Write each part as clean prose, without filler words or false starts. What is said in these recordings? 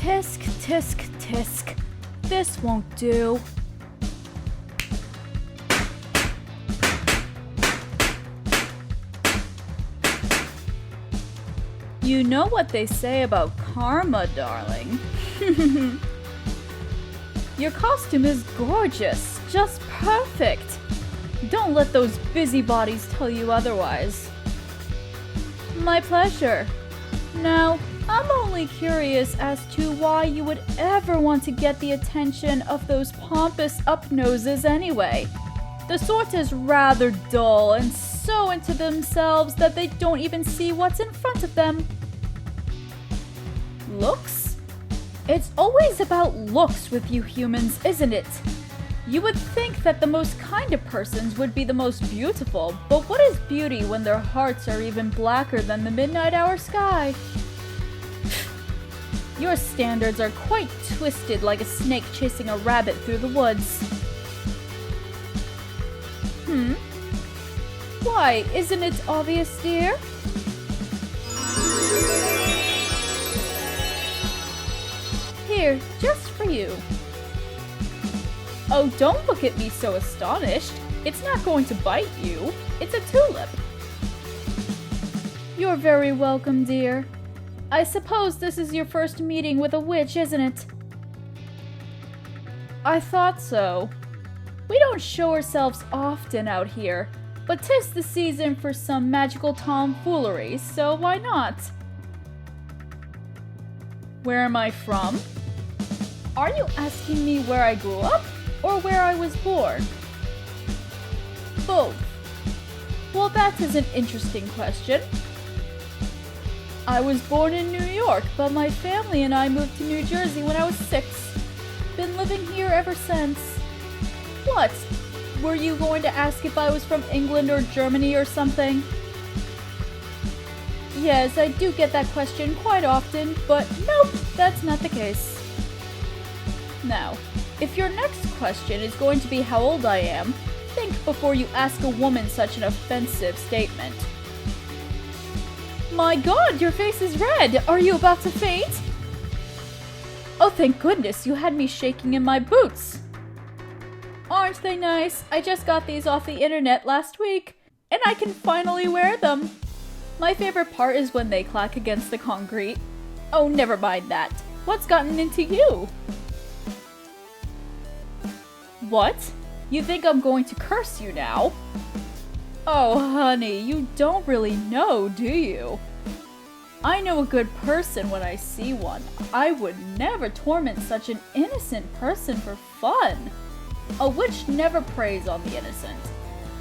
Tisk, tisk, tisk. This won't do. You know what they say about karma, darling. Your costume is gorgeous, just perfect. Don't let those busybodies tell you otherwise. My pleasure. Now, I'm only curious as to why you would ever want to get the attention of those pompous up-noses anyway. The sort is rather dull and so into themselves that they don't even see what's in front of them. Looks? It's always about looks with you humans, isn't it? You would think that the most kind of persons would be the most beautiful, but what is beauty when their hearts are even blacker than the midnight hour sky? Your standards are quite twisted like a snake chasing a rabbit through the woods. Why, isn't it obvious, dear? Here, just for you. Oh, don't look at me so astonished. It's not going to bite you. It's a tulip. You're very welcome, dear. I suppose this is your first meeting with a witch, isn't it? I thought so. We don't show ourselves often out here, but 'tis the season for some magical tomfoolery, so why not? Where am I from? Are you asking me where I grew up, or where I was born? Both. Well, that is an interesting question. I was born in New York, but my family and I moved to New Jersey when I was 6. Been living here ever since. What? Were you going to ask if I was from England or Germany or something? Yes, I do get that question quite often, but nope, that's not the case. Now, if your next question is going to be how old I am, think before you ask a woman such an offensive statement. My God, your face is red! Are you about to faint? Oh, thank goodness, you had me shaking in my boots. Aren't they nice? I just got these off the internet last week, and I can finally wear them. My favorite part is when they clack against the concrete. Oh, never mind that. What's gotten into you? What? You think I'm going to curse you now? Oh, honey, you don't really know, do you? I know a good person when I see one. I would never torment such an innocent person for fun. A witch never preys on the innocent.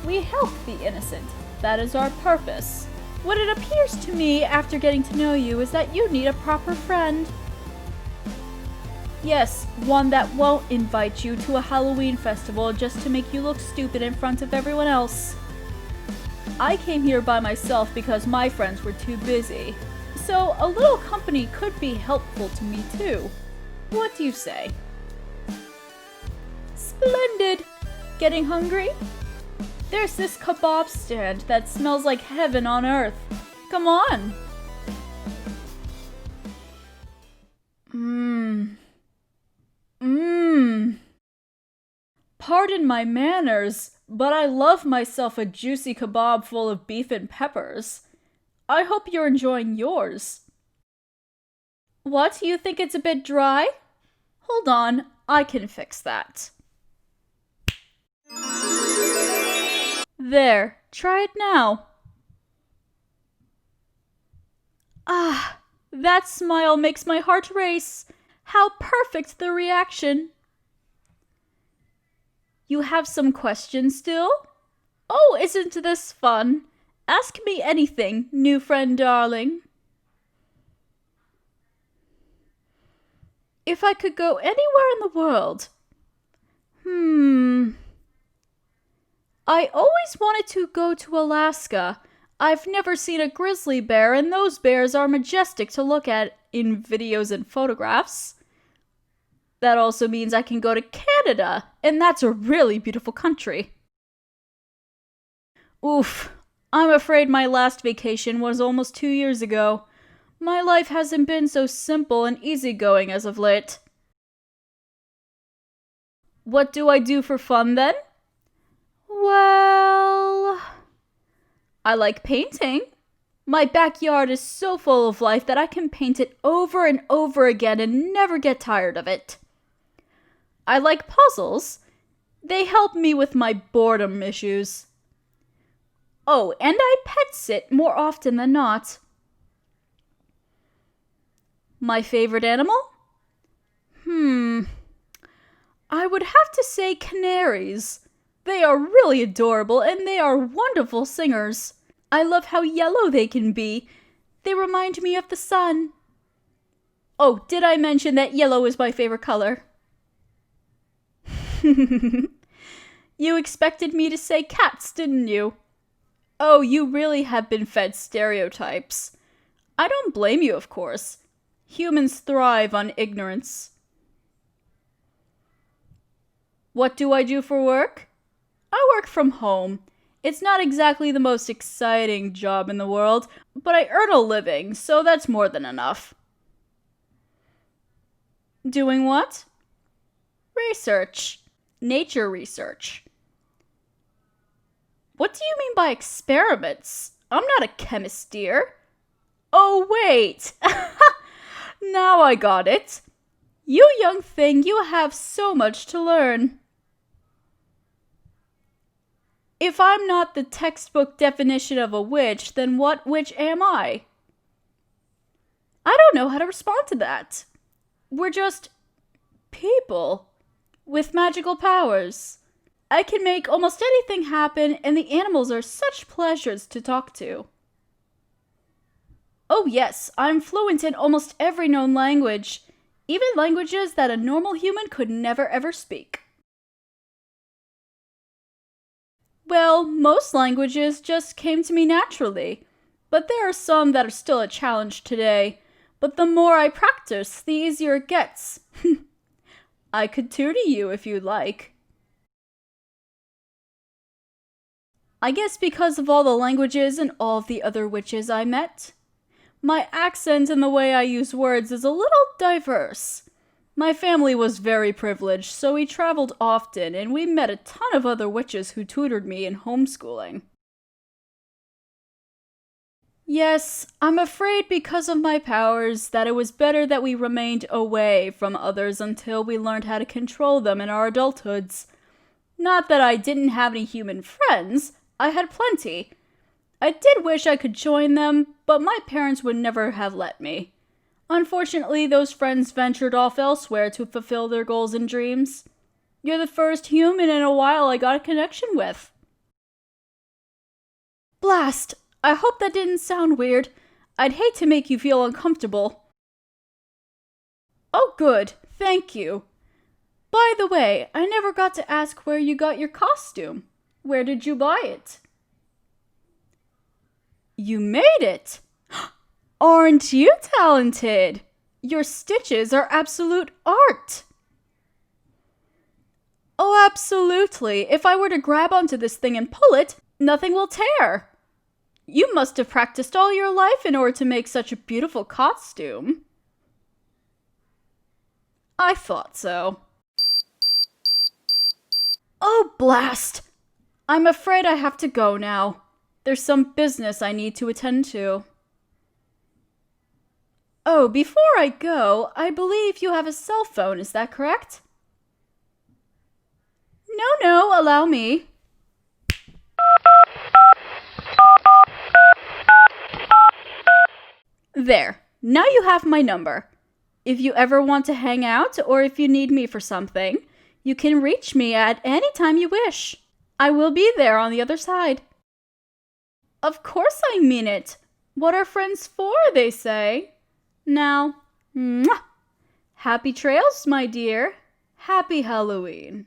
We help the innocent. That is our purpose. What it appears to me after getting to know you is that you need a proper friend. Yes, one that won't invite you to a Halloween festival just to make you look stupid in front of everyone else. I came here by myself because my friends were too busy, so a little company could be helpful to me too. What do you say? Splendid! Getting hungry? There's this kebab stand that smells like heaven on earth. Come on! Pardon my manners, but I love myself a juicy kebab full of beef and peppers. I hope you're enjoying yours. What, you think it's a bit dry? Hold on, I can fix that. There, try it now. Ah, that smile makes my heart race. How perfect the reaction. You have some questions still? Oh, isn't this fun? Ask me anything, new friend darling. If I could go anywhere in the world. I always wanted to go to Alaska. I've never seen a grizzly bear, and those bears are majestic to look at in videos and photographs. That also means I can go to Canada, and that's a really beautiful country. Oof, I'm afraid my last vacation was almost 2 years ago. My life hasn't been so simple and easygoing as of late. What do I do for fun then? Well, I like painting. My backyard is so full of life that I can paint it over and over again and never get tired of it. I like puzzles. They help me with my boredom issues. Oh, and I pet sit more often than not. My favorite animal? I would have to say canaries. They are really adorable and they are wonderful singers. I love how yellow they can be. They remind me of the sun. Oh, did I mention that yellow is my favorite color? You expected me to say cats, didn't you? Oh, you really have been fed stereotypes. I don't blame you, of course. Humans thrive on ignorance. What do I do for work? I work from home. It's not exactly the most exciting job in the world, but I earn a living, so that's more than enough. Doing what? Research. Nature research. What do you mean by experiments? I'm not a chemist, dear. Oh, wait. Now I got it. You young thing, you have so much to learn. If I'm not the textbook definition of a witch, then what witch am I? I don't know how to respond to that. We're just people with magical powers. I can make almost anything happen, and the animals are such pleasures to talk to. Oh yes, I'm fluent in almost every known language, even languages that a normal human could never ever speak. Well, most languages just came to me naturally, but there are some that are still a challenge today. But the more I practice, the easier it gets. I could tutor you if you'd like. I guess because of all the languages and all of the other witches I met. My accent and the way I use words is a little diverse. My family was very privileged, so we traveled often, and we met a ton of other witches who tutored me in homeschooling. Yes, I'm afraid because of my powers that it was better that we remained away from others until we learned how to control them in our adulthoods. Not that I didn't have any human friends, I had plenty. I did wish I could join them, but my parents would never have let me. Unfortunately, those friends ventured off elsewhere to fulfill their goals and dreams. You're the first human in a while I got a connection with. Blast! I hope that didn't sound weird. I'd hate to make you feel uncomfortable. Oh, good. Thank you. By the way, I never got to ask where you got your costume. Where did you buy it? You made it! Aren't you talented? Your stitches are absolute art. Oh, absolutely. If I were to grab onto this thing and pull it, nothing will tear. You must have practiced all your life in order to make such a beautiful costume. I thought so. Oh, blast! I'm afraid I have to go now. There's some business I need to attend to. Oh, before I go, I believe you have a cell phone, is that correct? No, allow me. There, now you have my number. If you ever want to hang out or if you need me for something, you can reach me at any time you wish. I will be there on the other side. Of course I mean it. What are friends for, they say. Now, mwah! Happy trails, my dear. Happy Halloween.